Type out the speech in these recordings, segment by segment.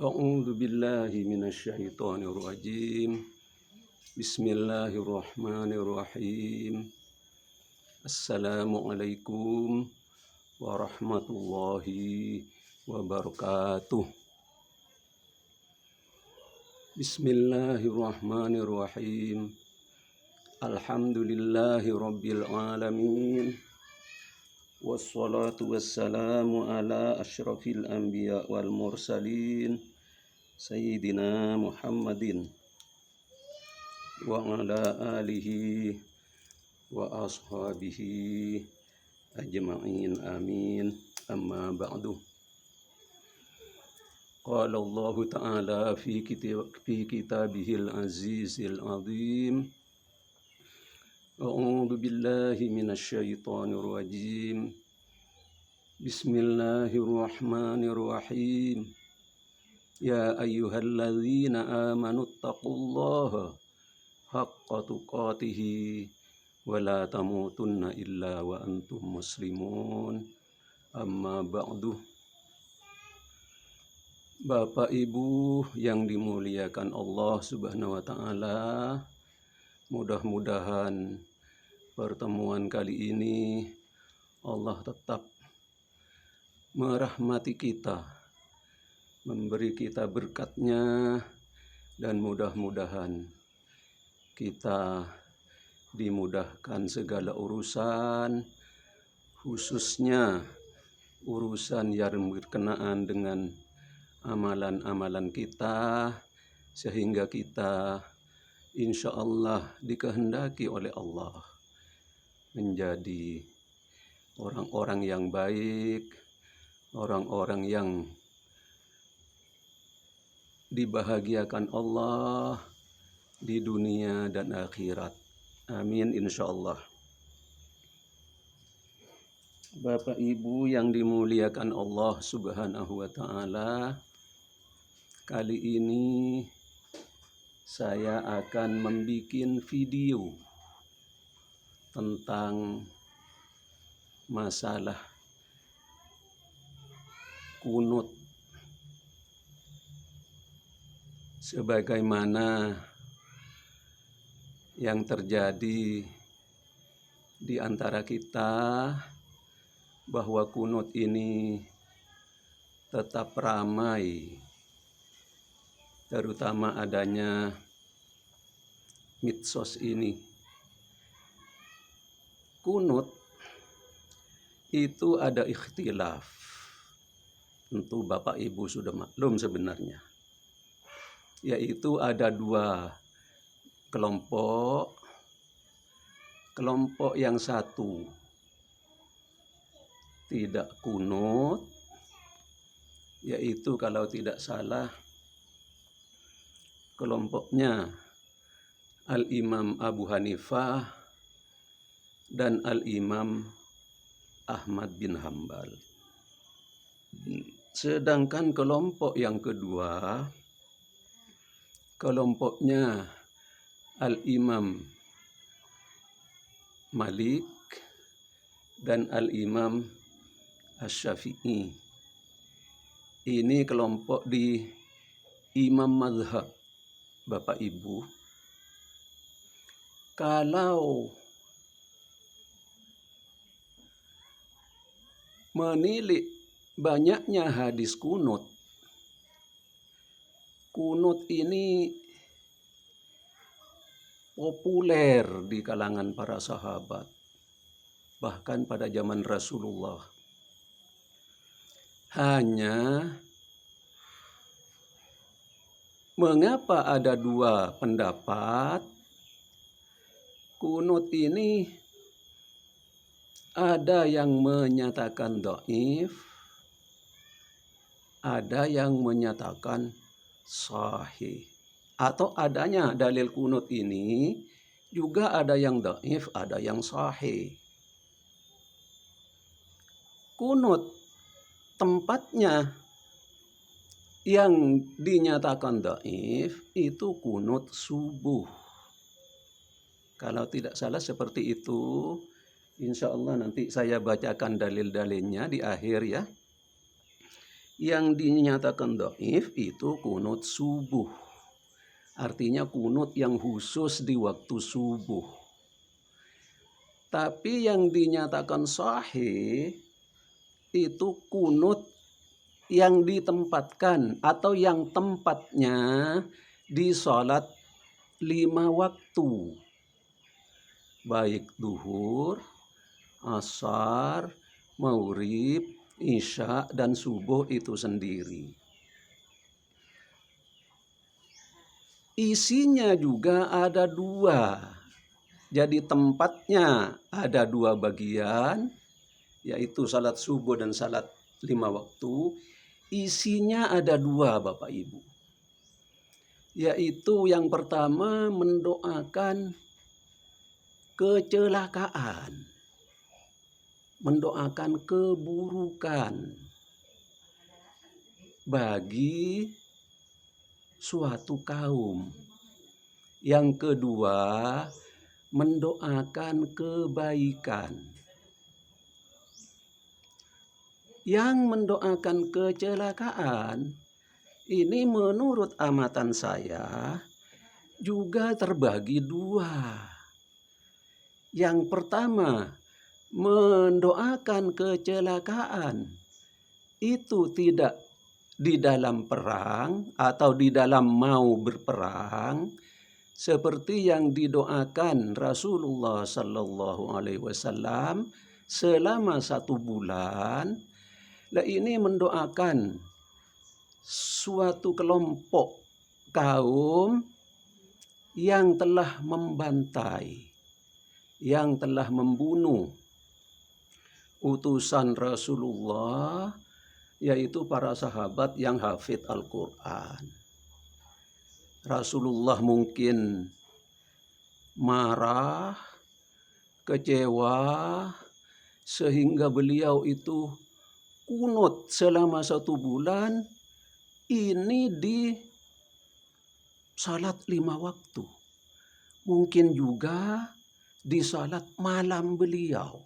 A'udzu billahi minasyaitonir rajim. Bismillahirrahmanirrahim. Assalamualaikum warahmatullahi wabarakatuh. Bismillahirrahmanirrahim. Alhamdulillahi rabbil alamin. Wassalatu wassalamu ala asyrafil anbiya wal mursalin Sayyidina Muhammadin wa ala alihi wa ashabihi ajma'in amin. Amma ba'du. Qala Allah ta'ala fi kitabihil azizil azim. A'udzu billahi minasyaitonir rajim. Bismillahirrahmanirrahim. Ya ayyuhalladzina amanu taqullaha haqqa tuqatih wa la tamutunna illa wa antum muslimun. Amma ba'du. Bapak Ibu yang dimuliakan Allah Subhanahu wa taala, mudah-mudahan pertemuan kali ini Allah tetap merahmati kita, memberi kita berkat-Nya, dan mudah-mudahan kita dimudahkan segala urusan, khususnya urusan yang berkenaan dengan amalan-amalan kita, sehingga kita insya Allah dikehendaki oleh Allah menjadi orang-orang yang baik, orang-orang yang dibahagiakan Allah di dunia dan akhirat. Amin insya Allah. Bapak Ibu yang dimuliakan Allah Subhanahu wa taala, kali ini saya akan membuat video tentang masalah kunut, sebagaimana yang terjadi di antara kita, bahwa kunut ini tetap ramai, terutama adanya mitsos ini. Kunut itu ada ikhtilaf. Tentu Bapak Ibu sudah maklum sebenarnya. Yaitu ada dua kelompok. Kelompok yang satu tidak kunut, yaitu kalau tidak salah kelompoknya Al-Imam Abu Hanifah dan Al-Imam Ahmad bin Hambal. Sedangkan kelompok yang kedua, kelompoknya Al-Imam Malik dan Al-Imam Asy-Syafi'i. Ini kelompok di Imam Mazhab, Bapak Ibu. Kalau menilik banyaknya hadis kunut, kunut ini populer di kalangan para sahabat, bahkan pada zaman Rasulullah. Hanya mengapa ada dua pendapat? Kunut ini ada yang menyatakan dhaif, ada yang menyatakan sahih. Atau adanya dalil kunut ini juga ada yang dhaif, ada yang sahih. Kunut tempatnya yang dinyatakan dhaif itu kunut subuh. Kalau tidak salah seperti itu. Insya Allah nanti saya bacakan dalil-dalilnya di akhir ya. Yang dinyatakan dhaif itu kunut subuh. Artinya kunut yang khusus di waktu subuh. Tapi yang dinyatakan sahih itu kunut yang ditempatkan atau yang tempatnya di sholat 5 waktu. Baik duhur, asar, maghrib, isya, dan subuh itu sendiri. Isinya juga ada 2. Jadi tempatnya ada 2 bagian, yaitu salat subuh dan salat 5 waktu. Isinya ada 2, Bapak Ibu. Yaitu yang pertama mendoakan kecelakaan, mendoakan keburukan bagi suatu kaum. Yang kedua, mendoakan kebaikan. Yang mendoakan kecelakaan ini menurut amatan saya juga terbagi 2. Yang pertama, mendoakan kecelakaan itu tidak di dalam perang atau di dalam mau berperang, seperti yang didoakan Rasulullah Sallallahu Alaihi Wasallam selama 1 bulan. Lah ini mendoakan suatu kelompok kaum yang telah membantai, yang telah membunuh utusan Rasulullah, yaitu para sahabat yang hafid Al-Quran. Rasulullah mungkin marah, kecewa, sehingga beliau itu kunut selama 1 bulan ini di salat 5 waktu. Mungkin juga di salat malam beliau.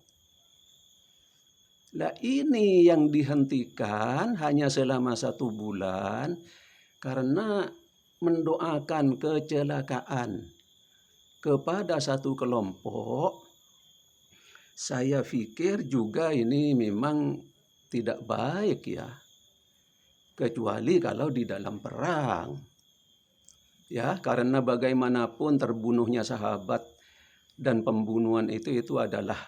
Lah ini yang dihentikan hanya selama 1 bulan karena mendoakan kecelakaan kepada satu kelompok. Saya pikir juga ini memang tidak baik ya, kecuali kalau di dalam perang. Ya, karena bagaimanapun terbunuhnya sahabat dan pembunuhan itu adalah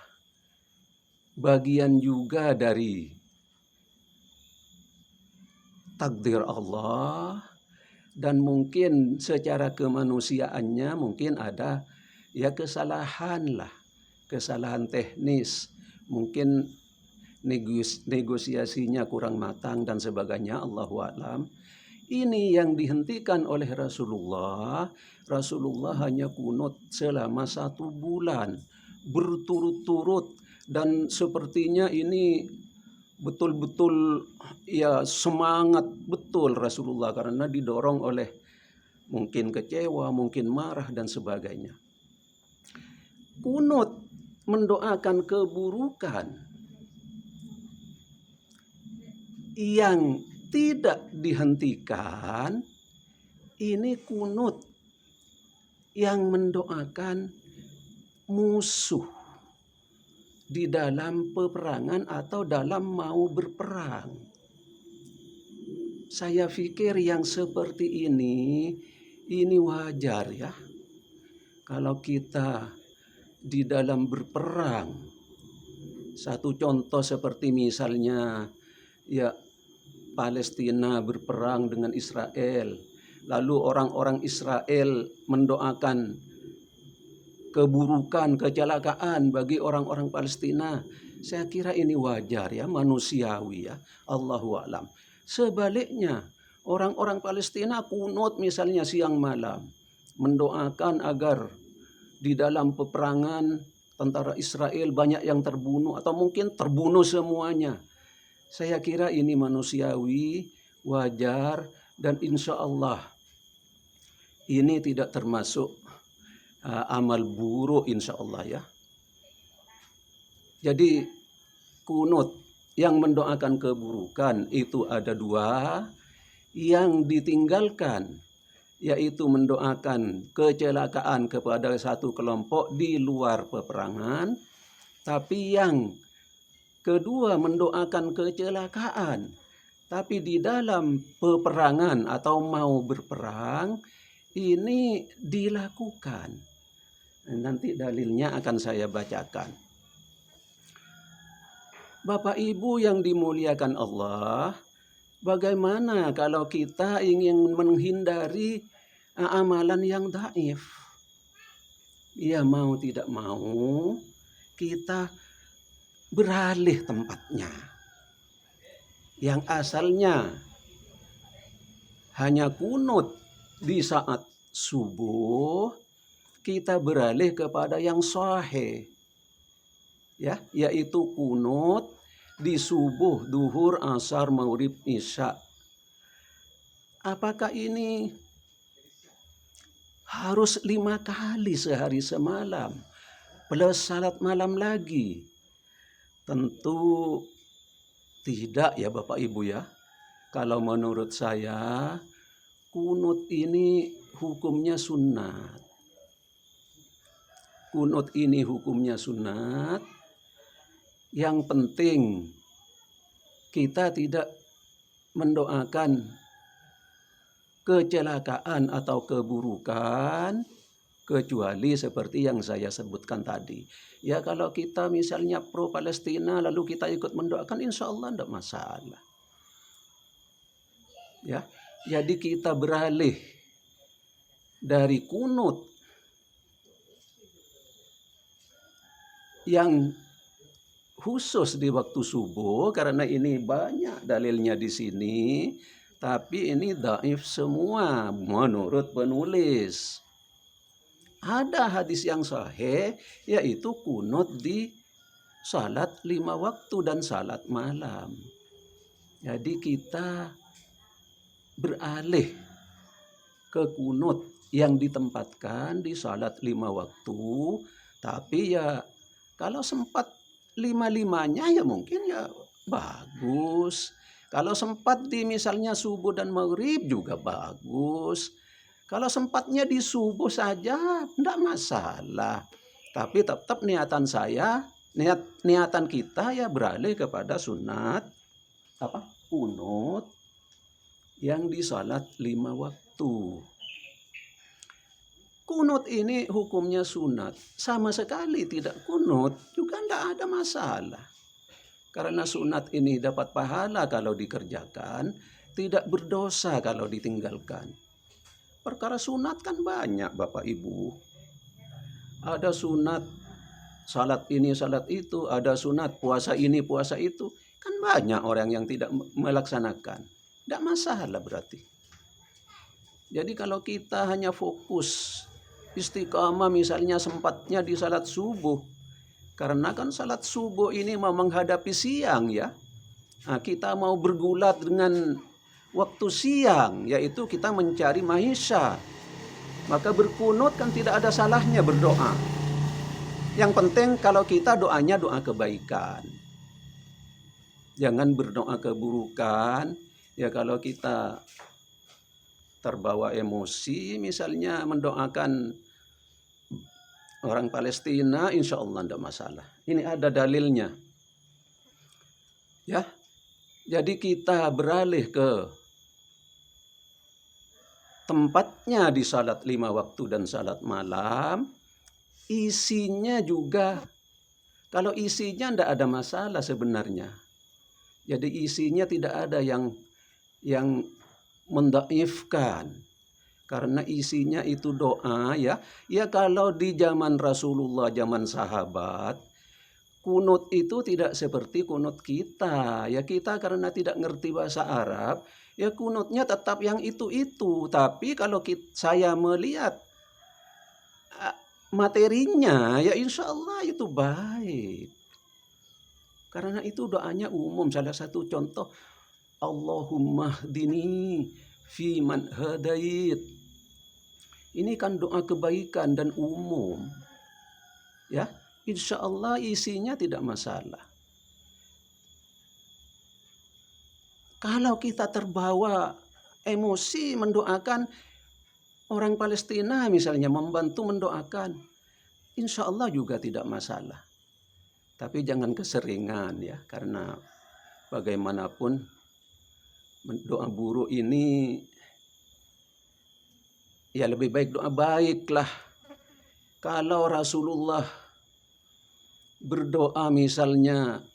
bagian juga dari takdir Allah, dan mungkin secara kemanusiaannya mungkin ada ya kesalahan lah, kesalahan teknis, mungkin negosiasinya kurang matang dan sebagainya, Allahu a'lam. Ini yang dihentikan oleh Rasulullah. Rasulullah hanya kunut selama 1 bulan berturut-turut, dan sepertinya ini betul-betul ya semangat betul Rasulullah karena didorong oleh mungkin kecewa, mungkin marah dan sebagainya. Kunut mendoakan keburukan yang tidak dihentikan, ini kunut yang mendoakan musuh di dalam peperangan atau dalam mau berperang. Saya pikir yang seperti ini wajar ya. Kalau kita di dalam berperang, satu contoh seperti misalnya ya Palestina berperang dengan Israel, lalu orang-orang Israel mendoakan keburukan, kecelakaan bagi orang-orang Palestina. Saya kira ini wajar ya, manusiawi ya, Allahu a'lam. Sebaliknya, orang-orang Palestina kunut misalnya siang malam, mendoakan agar di dalam peperangan tentara Israel banyak yang terbunuh atau mungkin terbunuh semuanya. Saya kira ini manusiawi, wajar, dan insya Allah ini tidak termasuk amal buruk insya Allah ya. Jadi kunut yang mendoakan keburukan itu ada dua, yang ditinggalkan yaitu mendoakan kecelakaan kepada satu kelompok di luar peperangan, tapi yang kedua mendoakan kecelakaan tapi di dalam peperangan atau mau berperang ini dilakukan. Nanti dalilnya akan saya bacakan. Bapak Ibu yang dimuliakan Allah, bagaimana kalau kita ingin menghindari amalan yang dhaif? Ya mau tidak mau kita beralih tempatnya. Yang asalnya hanya kunut di saat subuh, kita beralih kepada yang sahih. Ya, yaitu kunut di subuh, duhur, asar, maghrib, isya. Apakah ini harus 5 kali sehari semalam plus salat malam lagi? Tentu tidak ya Bapak Ibu ya. Kalau menurut saya kunut ini hukumnya sunat. Kunut ini hukumnya sunat. Yang penting kita tidak mendoakan kecelakaan atau keburukan kecuali seperti yang saya sebutkan tadi. Ya kalau kita misalnya pro Palestina lalu kita ikut mendoakan, insya Allah tidak masalah. Ya, jadi kita beralih dari kunut yang khusus di waktu subuh, karena ini banyak dalilnya di sini, tapi ini dhaif semua menurut penulis. Ada hadis yang sahih yaitu kunut di salat 5 waktu dan salat malam. Jadi kita beralih ke kunut yang ditempatkan di salat 5 waktu, tapi ya kalau sempat 5-5-nya ya mungkin ya bagus. Kalau sempat di misalnya subuh dan maghrib juga bagus. Kalau sempatnya di subuh saja tidak masalah. Tapi tetap niatan kita ya beralih kepada sunat kunut yang di salat 5 waktu. Kunut ini hukumnya sunat, sama sekali tidak kunut juga tidak ada masalah. Karena sunat ini dapat pahala kalau dikerjakan, tidak berdosa kalau ditinggalkan. Perkara sunat kan banyak Bapak Ibu. Ada sunat salat ini, salat itu, ada sunat puasa ini, puasa itu. Kan banyak orang yang tidak melaksanakan. Tidak masalah berarti. Jadi kalau kita hanya fokus istiqamah misalnya sempatnya di salat subuh. Karena kan salat subuh ini mau menghadapi siang ya. Nah, kita mau bergulat dengan waktu siang, yaitu kita mencari maisha. Maka berkunut kan tidak ada salahnya berdoa. Yang penting kalau kita doanya doa kebaikan. Jangan berdoa keburukan. Ya kalau kita terbawa emosi misalnya mendoakan orang Palestina, insya Allah tidak masalah. Ini ada dalilnya. Ya, jadi kita beralih ke tempatnya di salat 5 waktu dan salat malam. Isinya juga, kalau isinya tidak ada masalah sebenarnya. Jadi isinya tidak ada yang mendaifkan. Karena isinya itu doa ya. Ya kalau di zaman Rasulullah, zaman sahabat, kunut itu tidak seperti kunut kita. Ya kita karena tidak ngerti bahasa Arab, ya kunutnya tetap yang itu-itu. Tapi kalau saya melihat materinya, ya insya Allah itu baik. Karena itu doanya umum. Salah satu contoh, Allahumma hdini fi man hadait. Ini kan doa kebaikan dan umum. Ya, insya Allah isinya tidak masalah. Kalau kita terbawa emosi mendoakan orang Palestina misalnya, membantu mendoakan, insya Allah juga tidak masalah. Tapi jangan keseringan ya, karena bagaimanapun doa buruk ini ya lebih baik doa baik lah. Kalau Rasulullah berdoa misalnya,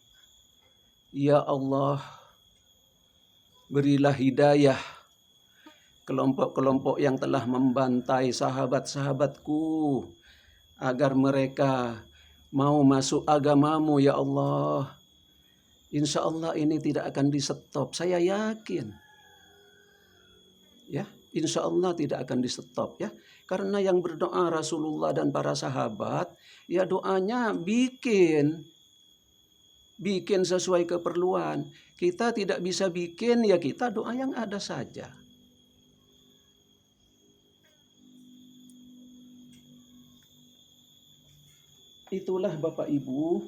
ya Allah berilah hidayah kelompok-kelompok yang telah membantai sahabat-sahabatku agar mereka mau masuk agamamu ya Allah. Insya Allah ini tidak akan di-stop, saya yakin. Ya, insya Allah tidak akan di-stop ya. Karena yang berdoa Rasulullah dan para sahabat, ya doanya bikin sesuai keperluan. Kita tidak bisa bikin, ya kita doa yang ada saja. Itulah Bapak Ibu,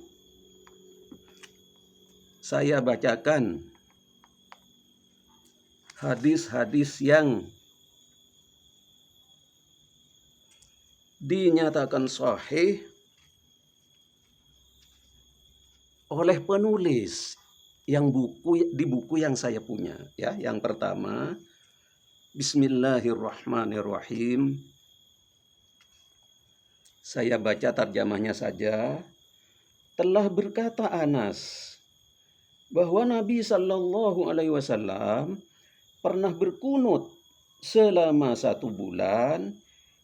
saya bacakan hadis-hadis yang dinyatakan sahih oleh penulis yang di buku yang saya punya ya. Yang pertama, Bismillahirrahmanirrahim. Saya baca terjemahnya saja. Telah berkata Anas bahwa Nabi Shallallahu Alaihi Wasallam pernah berkunut selama 1 bulan,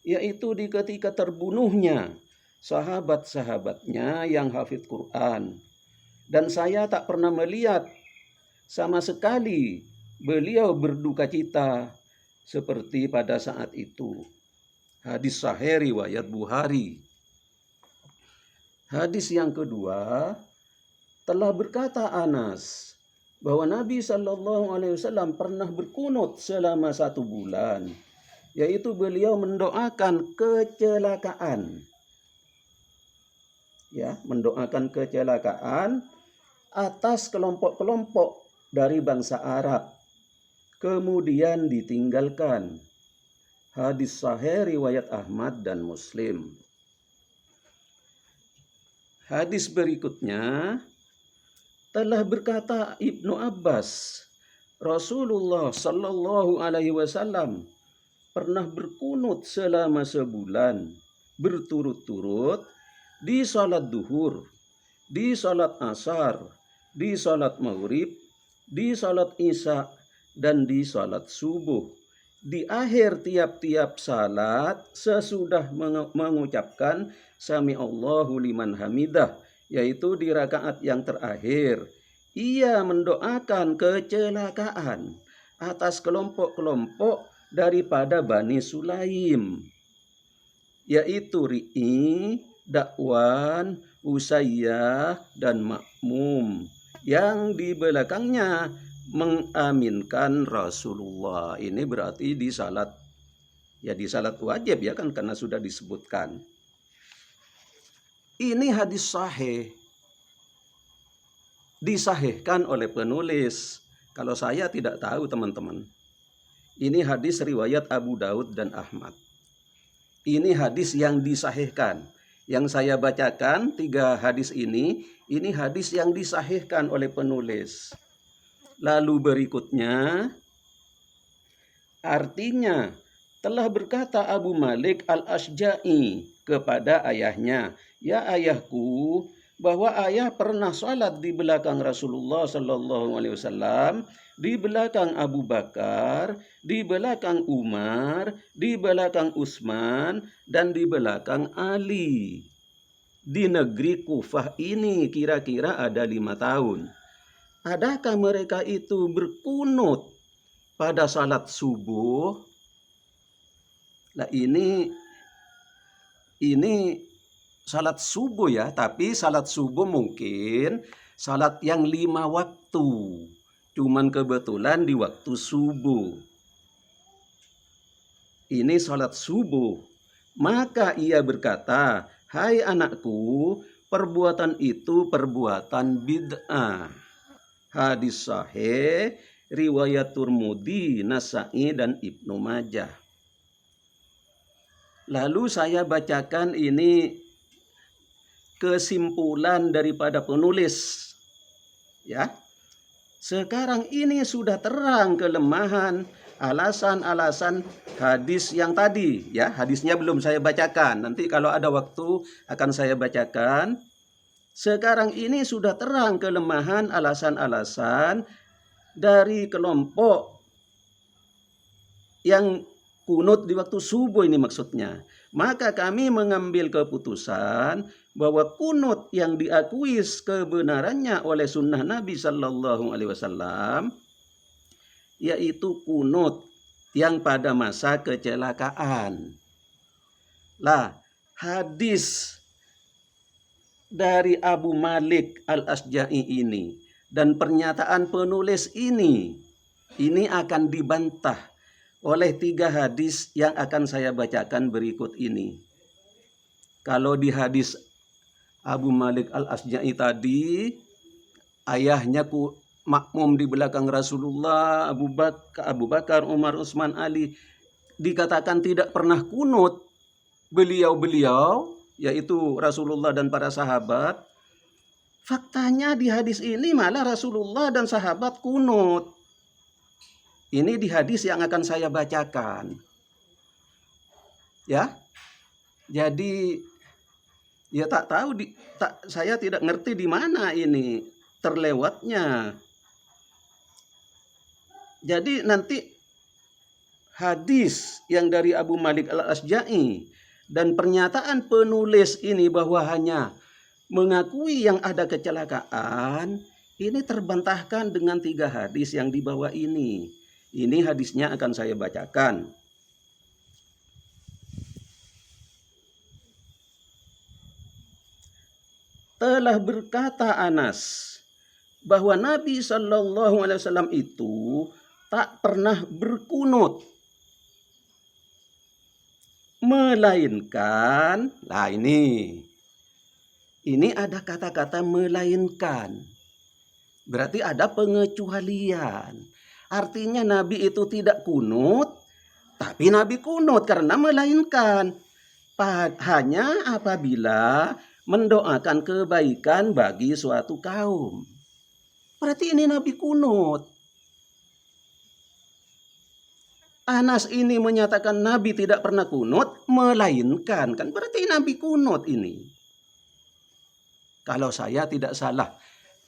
yaitu di ketika terbunuhnya sahabat-sahabatnya yang hafidz Quran. Dan saya tak pernah melihat sama sekali beliau berduka cita seperti pada saat itu. Hadis sahih riwayat Bukhari. Hadis yang kedua, telah berkata Anas bahwa Nabi Shallallahu Alaihi Wasallam pernah berkunut selama 1 bulan, yaitu beliau mendoakan kecelakaan. Ya, mendoakan kecelakaan atas kelompok-kelompok dari bangsa Arab, kemudian ditinggalkan. Hadis sahih riwayat Ahmad dan Muslim. Hadis berikutnya, telah berkata Ibnu Abbas, Rasulullah Shallallahu Alaihi Wasallam pernah berkunut selama sebulan berturut-turut di salat duhur, di salat asar, di salat maghrib, di salat isya, dan di salat subuh. Di akhir tiap-tiap salat sesudah mengucapkan Sami Allahu liman hamidah, yaitu di rakaat yang terakhir, ia mendoakan kecelakaan atas kelompok-kelompok daripada Bani Sulaim, yaitu Ri'i, Dakwan, Usayyah, dan Makmum, yang di belakangnya mengaminkan Rasulullah. Ini berarti di salat wajib ya kan, karena sudah disebutkan. Ini hadis sahih, disahihkan oleh penulis. Kalau saya tidak tahu teman-teman. Ini hadis riwayat Abu Daud dan Ahmad. Ini hadis yang disahihkan. Yang saya bacakan 3 hadis ini hadis yang disahihkan oleh penulis. Lalu berikutnya, artinya telah berkata Abu Malik Al-Asja'i kepada ayahnya, ya ayahku, bahwa ayah pernah salat di belakang Rasulullah Sallallahu Alaihi Wasallam, di belakang Abu Bakar, di belakang Umar, di belakang Utsman, dan di belakang Ali. Di negeri Kufah ini kira-kira ada 5 tahun. Adakah mereka itu berkunut pada salat subuh? Nah ini salat subuh ya, tapi salat subuh mungkin salat yang 5 waktu. Cuman kebetulan di waktu subuh. Ini salat subuh. Maka ia berkata, hai anakku, perbuatan itu perbuatan bid'ah. Hadis sahih riwayat Tirmidzi, Nasa'i dan Ibnu Majah. Lalu saya bacakan ini kesimpulan daripada penulis, ya. Sekarang ini sudah terang kelemahan, alasan-alasan hadis yang tadi, ya. Hadisnya belum saya bacakan. Nanti kalau ada waktu akan saya bacakan. Sekarang ini sudah terang kelemahan, alasan-alasan dari kelompok yang kunut di waktu subuh ini maksudnya. Maka kami mengambil keputusan bahwa kunut yang diakui kebenarannya oleh sunnah Nabi Sallallahu Alaihi Wasallam, yaitu kunut yang pada masa kecelakaan. Lah, hadis dari Abu Malik Al-Asja'i ini dan pernyataan penulis ini akan dibantah oleh 3 hadis yang akan saya bacakan berikut ini. Kalau di hadis Abu Malik Al-Asja'i tadi, ayahnya makmum di belakang Rasulullah, Abu Bakar, Umar, Utsman, Ali, dikatakan tidak pernah kunut beliau-beliau, yaitu Rasulullah dan para sahabat. Faktanya di hadis ini malah Rasulullah dan sahabat kunut. Ini di hadis yang akan saya bacakan. Ya. Jadi ya tak tahu saya tidak ngerti di mana ini terlewatnya. Jadi nanti hadis yang dari Abu Malik Al-Asja'i dan pernyataan penulis ini bahwa hanya mengakui yang ada kecelakaan, ini terbantahkan dengan 3 hadis yang di bawah ini. Ini hadisnya akan saya bacakan. Telah berkata Anas bahwa Nabi Sallallahu Alaihi Wasallam itu tak pernah berkunut, melainkan, lah ini ada kata-kata melainkan, berarti ada pengecualian. Artinya Nabi itu tidak kunut, tapi Nabi kunut karena melainkan. Hanya apabila mendoakan kebaikan bagi suatu kaum. Berarti ini Nabi kunut. Anas ini menyatakan Nabi tidak pernah kunut, melainkan. Kan berarti Nabi kunut ini. Kalau saya tidak salah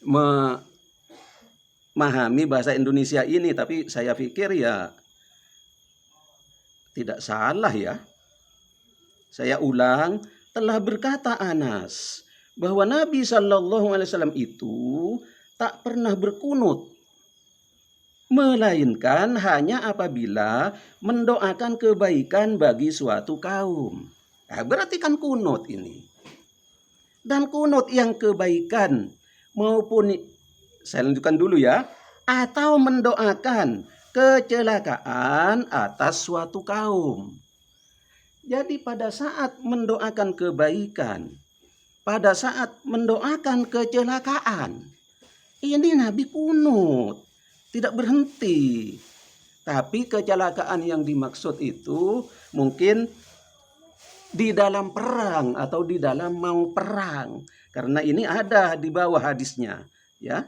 memahami bahasa Indonesia ini, tapi saya pikir ya tidak salah ya. Saya ulang, telah berkata Anas bahwa Nabi Sallallahu Alaihi Wasallam itu tak pernah berkunut, melainkan hanya apabila mendoakan kebaikan bagi suatu kaum. Nah, berarti kan kunut ini. Dan kunut yang kebaikan maupun, saya lanjutkan dulu ya, atau mendoakan kecelakaan atas suatu kaum. Jadi pada saat mendoakan kebaikan, pada saat mendoakan kecelakaan, ini Nabi kunut, tidak berhenti. Tapi kecelakaan yang dimaksud itu mungkin di dalam perang atau di dalam mau perang, karena ini ada di bawah hadisnya, ya.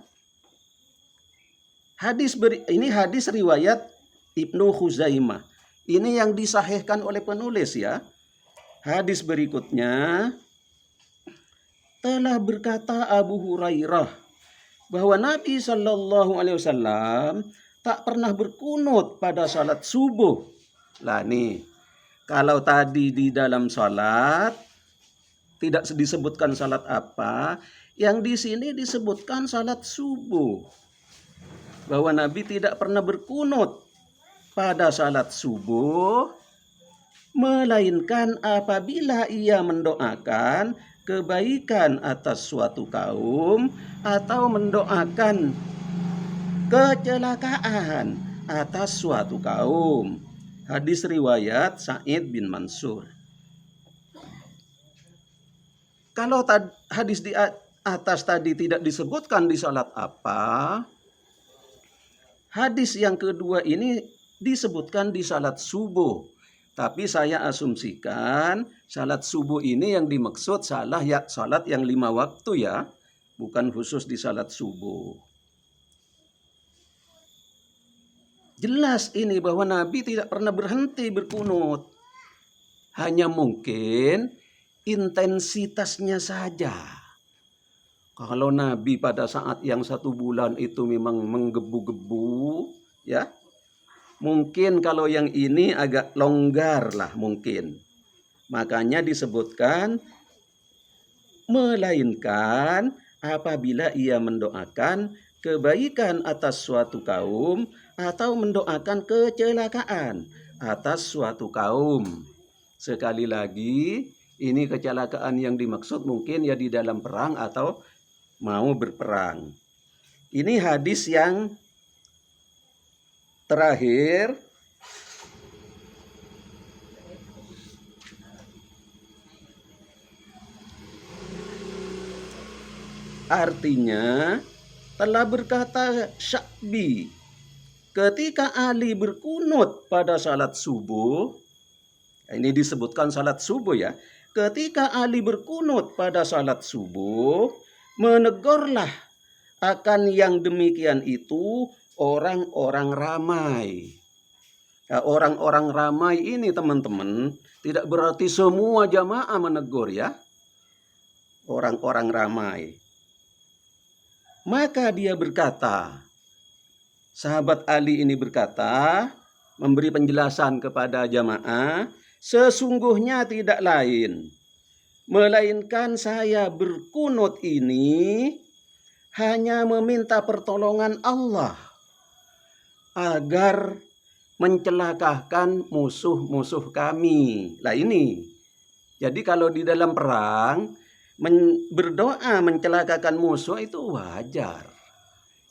Ini hadis riwayat Ibnu Khuzaimah. Ini yang disahihkan oleh penulis ya. Hadis berikutnya, telah berkata Abu Hurairah bahwa Nabi Sallallahu Alaihi Wasallam tak pernah berkunut pada salat subuh. Lah nih, kalau tadi di dalam salat tidak disebutkan salat apa, yang di sini disebutkan salat subuh. Bahwa Nabi tidak pernah berkunut pada salat subuh, melainkan apabila ia mendoakan kebaikan atas suatu kaum atau mendoakan kecelakaan atas suatu kaum. Hadis riwayat Sa'id bin Mansur. Kalau hadis di atas tadi tidak disebutkan di salat apa, Hadis yang kedua ini disebutkan di salat subuh. Tapi saya asumsikan salat subuh ini yang dimaksud salat yang 5 waktu ya, bukan khusus di salat subuh. Jelas ini bahwa Nabi tidak pernah berhenti berkunut. Hanya mungkin intensitasnya saja. Kalau Nabi pada saat yang 1 bulan itu memang menggebu-gebu, ya, mungkin kalau yang ini agak longgar lah mungkin. Makanya disebutkan melainkan apabila ia mendoakan kebaikan atas suatu kaum atau mendoakan kecelakaan atas suatu kaum. Sekali lagi, ini kecelakaan yang dimaksud mungkin ya di dalam perang atau mau berperang. Ini hadis yang terakhir. Artinya telah berkata Sya'bi ketika Ali berkunut pada salat subuh. Ini disebutkan salat subuh ya. Ketika Ali berkunut pada salat subuh, menegurlah akan yang demikian itu orang-orang ramai. Ya, orang-orang ramai ini teman-teman tidak berarti semua jamaah menegur ya. Orang-orang ramai. Maka dia berkata, sahabat Ali ini berkata, memberi penjelasan kepada jamaah, sesungguhnya tidak lain, melainkan saya berkunut ini hanya meminta pertolongan Allah agar mencelakakan musuh-musuh kami. Lah ini, jadi kalau di dalam perang, berdoa mencelakakan musuh itu wajar.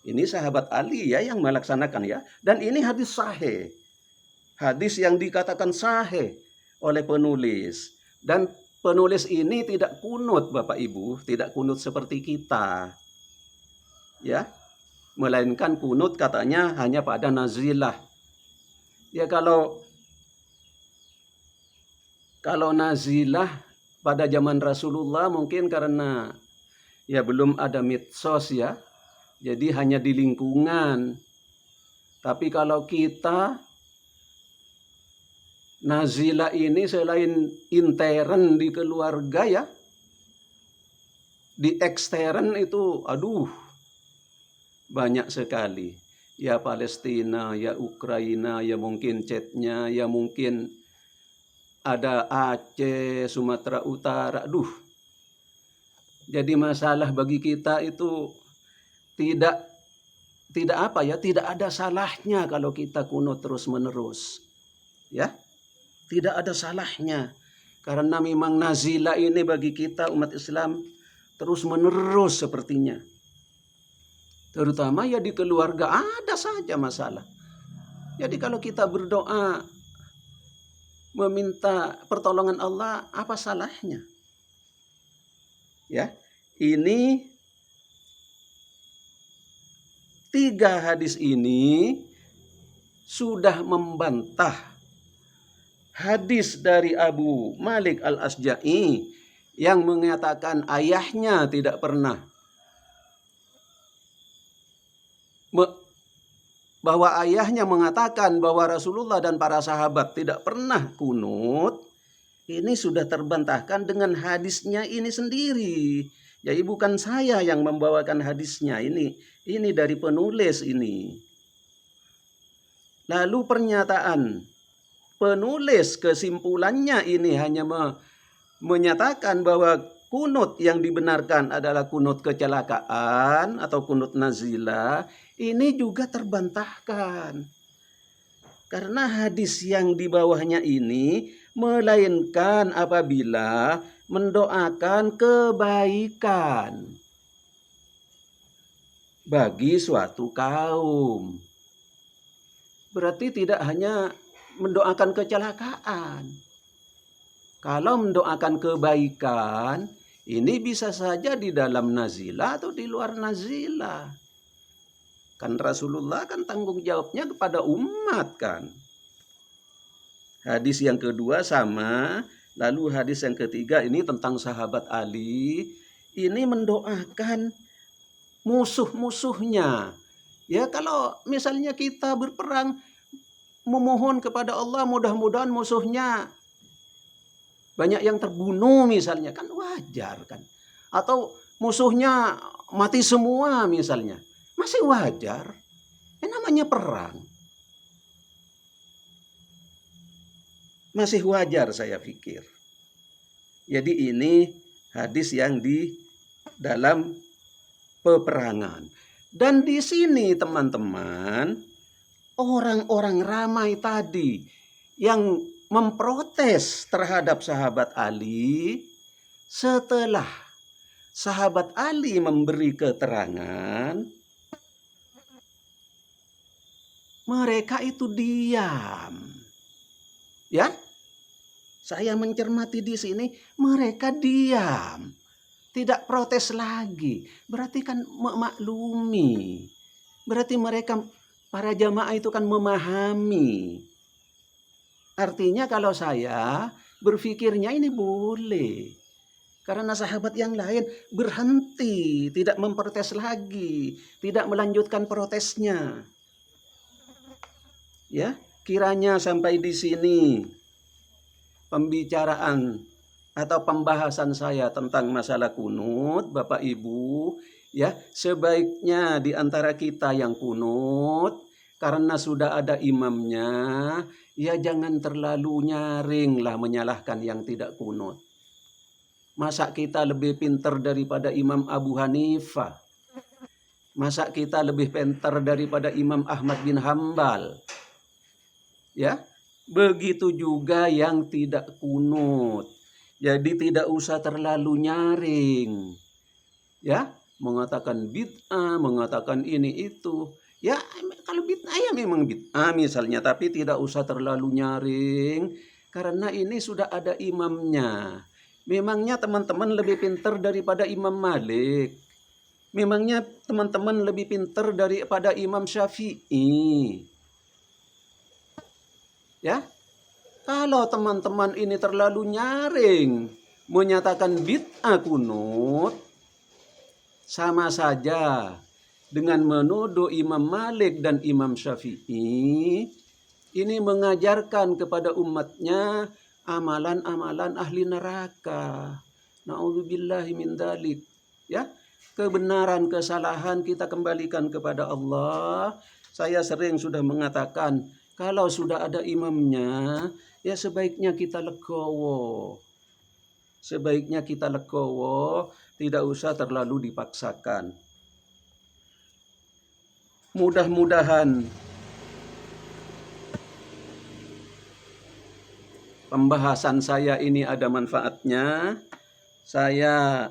Ini sahabat Ali ya yang melaksanakan ya. Dan ini hadis sahih. Hadis yang dikatakan sahih oleh penulis. Dan penulis ini tidak kunut Bapak Ibu. Tidak kunut seperti kita. Ya. Melainkan kunut katanya hanya pada nazilah. Ya kalau nazilah pada zaman Rasulullah mungkin karena ya belum ada medsos ya. Jadi hanya di lingkungan. Tapi kalau kita nazilah ini selain intern di keluarga ya, di ekstern itu aduh banyak sekali. Ya Palestina, ya Ukraina, ya mungkin chatnya, ya mungkin ada Aceh, Sumatera Utara, aduh. Jadi masalah bagi kita itu tidak ada salahnya kalau kita kunut terus-menerus. Ya. Tidak ada salahnya. Karena memang nazilah ini bagi kita umat Islam terus-menerus sepertinya. Terutama ya di keluarga ada saja masalah. Jadi kalau kita berdoa meminta pertolongan Allah, apa salahnya? Ya, ini 3 hadis ini sudah membantah hadis dari Abu Malik Al-Asja'i yang mengatakan ayahnya tidak pernah bahwa ayahnya mengatakan bahwa Rasulullah dan para sahabat tidak pernah kunut, ini sudah terbantahkan dengan hadisnya ini sendiri. Jadi bukan saya yang membawakan hadisnya ini dari penulis ini. Lalu pernyataan penulis kesimpulannya ini hanya menyatakan bahwa kunut yang dibenarkan adalah kunut kecelakaan atau kunut nazilah, ini juga terbantahkan. Karena hadis yang di bawahnya ini melainkan apabila mendoakan kebaikan bagi suatu kaum. Berarti tidak hanya mendoakan kecelakaan. Kalau mendoakan kebaikan, ini bisa saja di dalam nazilah atau di luar nazilah. Kan Rasulullah kan tanggung jawabnya kepada umat kan. Hadis yang kedua sama. Lalu hadis yang ketiga ini tentang sahabat Ali. Ini mendoakan musuh-musuhnya. Ya kalau misalnya kita berperang memohon kepada Allah mudah-mudahan musuhnya banyak yang terbunuh misalnya, kan wajar kan. Atau musuhnya mati semua misalnya, masih wajar. Namanya perang. Masih wajar saya pikir. Jadi ini hadis yang di dalam peperangan. Dan di sini teman-teman, orang-orang ramai tadi yang memprotes terhadap sahabat Ali, setelah sahabat Ali memberi keterangan, mereka itu diam. Ya, saya mencermati di sini, mereka diam, tidak protes lagi. Berarti kan memaklumi. Berarti mereka para jamaah itu kan memahami. Artinya kalau saya berpikirnya ini boleh. Karena sahabat yang lain berhenti, tidak memprotes lagi, tidak melanjutkan protesnya. Ya, kiranya sampai di sini pembicaraan atau pembahasan saya tentang masalah kunut, Bapak Ibu, ya, sebaiknya di antara kita yang kunut karena sudah ada imamnya, ya jangan terlalu nyaring lah menyalahkan yang tidak kunut. Masa kita lebih pintar daripada Imam Abu Hanifah? Masa kita lebih pintar daripada Imam Ahmad bin Hambal? Ya, begitu juga yang tidak kunut. Jadi tidak usah terlalu nyaring. Ya, mengatakan bid'ah, mengatakan ini itu. Ya, kalau bid'ah ya memang bid'ah misalnya, tapi tidak usah terlalu nyaring karena ini sudah ada imamnya. Memangnya teman-teman lebih pintar daripada Imam Malik? Memangnya teman-teman lebih pintar daripada Imam Syafi'i? Ya, kalau teman-teman ini terlalu nyaring menyatakan bid'ah kunut, sama saja dengan menuduh Imam Malik dan Imam Syafi'i ini mengajarkan kepada umatnya amalan-amalan ahli neraka. Na'udzubillahi min dzalik. Ya, kebenaran kesalahan kita kembalikan kepada Allah. Saya sering sudah mengatakan, kalau sudah ada imamnya, ya sebaiknya kita legowo. Sebaiknya kita legowo, tidak usah terlalu dipaksakan. Mudah-mudahan pembahasan saya ini ada manfaatnya. Saya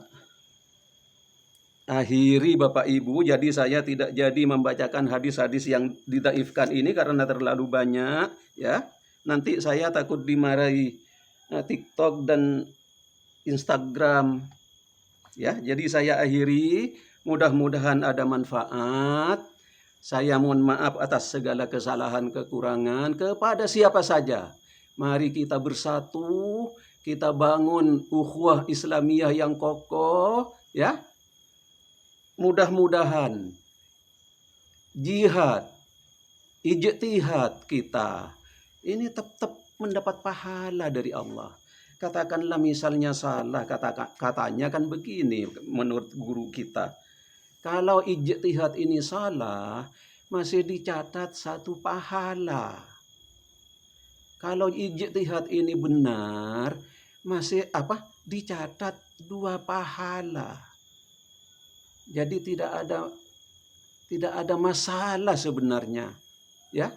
akhiri Bapak Ibu, jadi saya tidak jadi membacakan hadis-hadis yang didhaifkan ini karena terlalu banyak, ya. Nanti saya takut dimarahi TikTok dan Instagram. Ya, jadi saya akhiri, mudah-mudahan ada manfaat. Saya mohon maaf atas segala kesalahan kekurangan kepada siapa saja. Mari kita bersatu, kita bangun ukhuwah Islamiyah yang kokoh, ya. Mudah-mudahan jihad, ijtihad kita ini tetap mendapat pahala dari Allah. Katakanlah misalnya salah, katanya kan begini menurut guru kita. Kalau ijtihad ini salah, masih dicatat 1 pahala. Kalau ijtihad ini benar, masih dicatat 2 pahala. Jadi tidak ada masalah sebenarnya, ya.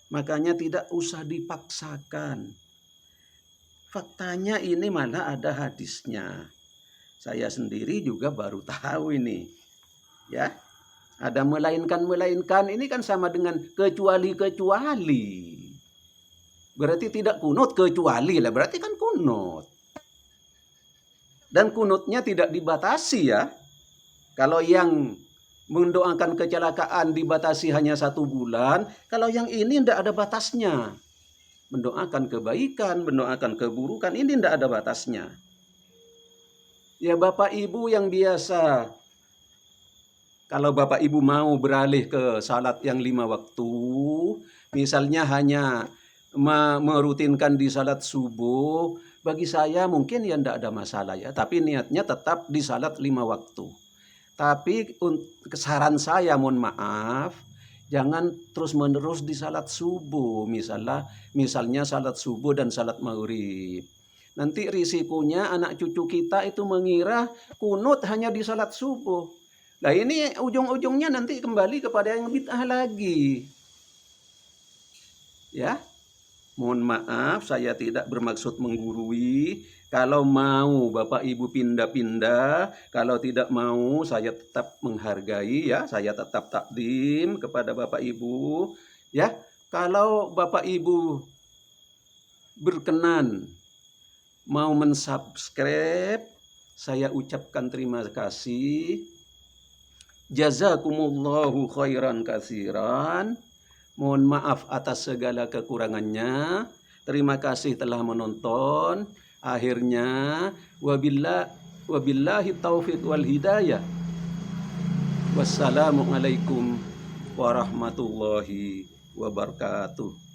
Makanya tidak usah dipaksakan. Faktanya ini malah ada hadisnya. Saya sendiri juga baru tahu ini, ya. Ada melainkan ini kan sama dengan kecuali. Berarti tidak kunut kecuali lah, berarti kan kunut. Dan kunutnya tidak dibatasi, ya. Kalau yang mendoakan kecelakaan dibatasi hanya 1 bulan. Kalau yang ini tidak ada batasnya. Mendoakan kebaikan, mendoakan keburukan, ini tidak ada batasnya. Ya Bapak Ibu yang biasa, kalau Bapak Ibu mau beralih ke salat yang 5 waktu, misalnya hanya merutinkan di salat subuh, bagi saya mungkin ya tidak ada masalah ya, tapi niatnya tetap di salat 5 waktu. Tapi saran saya, mohon maaf, jangan terus-menerus di salat subuh, misalnya salat subuh dan salat maghrib. Nanti risikonya anak cucu kita itu mengira kunut hanya di salat subuh. Nah ini ujung-ujungnya nanti kembali kepada yang bid'ah lagi. Ya, mohon maaf saya tidak bermaksud menggurui. Kalau mau Bapak Ibu pindah-pindah, kalau tidak mau saya tetap menghargai ya, saya tetap takdim kepada Bapak Ibu ya. Kalau Bapak Ibu berkenan mau mensubscribe, saya ucapkan terima kasih. Jazakumullahu khairan katsiran. Mohon maaf atas segala kekurangannya. Terima kasih telah menonton. Akhirnya wabillahi taufiq wal hidayah. Wassalamualaikum warahmatullahi wabarakatuh.